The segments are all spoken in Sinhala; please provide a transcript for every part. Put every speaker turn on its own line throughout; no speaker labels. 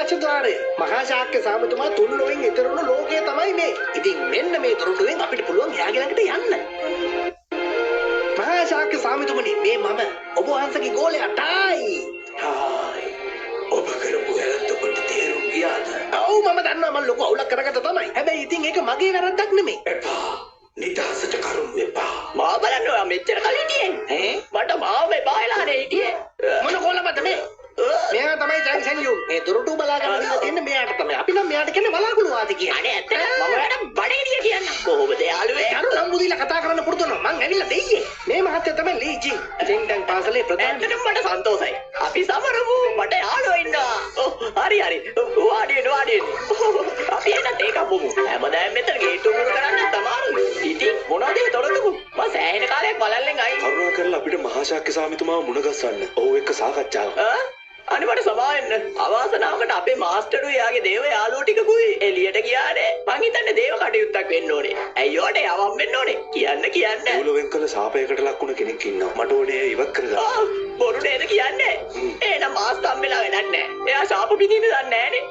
විනාශද්වාරය. මහා ශාක්‍ය සාමතුමා තුන්ලොවෙන් ඊතරුණු ලෝකය තමයි මේ. ඉතින් මෙන්න මේ දොරටුවෙන් අපිට පුළුවන් එයාගේ ළඟට යන්න. මහා ශාක්‍ය සාමතුමනි මේ මම ඔබ වහන්සේගේ ගෝලයා ටායි. ටායි. ඔබ කරපු වැරද්ද ඔබට තේරුම් ගියාද? ඔව් මම දන්නවා මම ලොකු අවුලක් කරගත්ත තමයි. හැබැයි ඉතින් ඒක මගේ වැරද්දක් නෙමෙයි. එපා. නිදහසට කරුම් එපා. මා බලන්න ඔයා මෙච්චර කල් හිටියේ. මට මාව මේ බායලානේ හිටියේ. මොන කොලමද මේ? මෙයා තමයි ජැන්සන් යු. මේ දොරටු බලා ගන්න දීලා තියෙන්නේ මෙයාට තමයි. අපි නම් මෙයාට කියන්නේ වලාකුළු වාදී කියලා. අනේ ඇත්තට මම ඔයාලට බඩේදිය කියන්න. කොහොමද යාළුවේ? අර නම් බුදිලා කතා කරන්න පුරුදු වෙනවා. මං ඇවිල්ලා දෙයියේ. මේ මහත්තයා තමයි ලී ජින්. ජෙන්ඩන් පාසලේ ප්‍රධාන. ඇත්තටම මට සන්තෝෂයි. අපි සමරමු. මට යාළුවෝ ඉන්නවා. හරි හරි. වාඩි වෙන්න. අපි එන්නත් ඒක බොමු. හැමදාම මෙතන ගේට්ටු මුල් කරන්න තමයි. ඉතින් මොනවද ඒ තොරතුරු? මම සෑහෙන කාලයක් බලල්ලෙන් අයින්.
කරුණා කරලා අපිට මහා ශාක්‍ය සාමිතුමාව මුණ ගැස්සන්න. ඔහු එක්ක සාකච්ඡාවක්.
අනිවට සමාවෙන්න. අවාසනාවකට අපේ මාස්ටරුයි යාගේ දේව යාළුවෝ ටිකකුයි එළියට ගියානේ. මං හිතන්නේ දේව කටයුත්තක් වෙන්න ඕනේ. ඇයි ඔයාට යවම් වෙන්න ඕනේ? කියන්න.
මූලවෙන් කළ සාපයකට ලක්ුණ කෙනෙක් ඉන්නවා. මට ඕනේ ඉවත් කරගන්න.
බොරු නේද කියන්නේ? එහෙනම් මාස් තම්බෙලා වැඩක් නැහැ. එයා ශාප පිටින්න දන්නේ නැහනේ.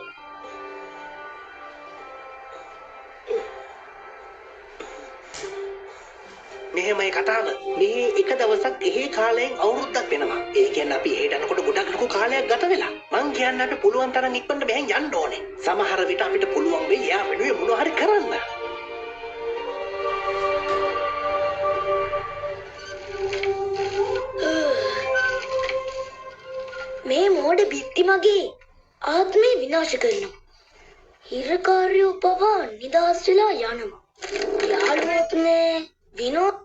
මෙහෙමයි කතාව. මේ එක දවසක් එහෙ කාලයෙන් අවුරුද්දක් වෙනවා. ඒ කියන්නේ අපි එහෙට යනකොට ගොඩක් ලොකු කාලයක් ගත වෙලා. මං කියන්නේ අපි පුළුවන් තරම් ඉක්මනට මෙහෙන් යන්න ඕනේ. සමහර විට අපිට පුළුවන් වෙයි යා වෙනුවෙන් මොනවා හරි කරන්න.
මේ මෝඩ බිත්ති මගේ ආත්මය විනාශ කරනවා. හිරකාරයෝ පවා නිදහස් වෙලා යනවා. යාළුවොත් මේ විනෝද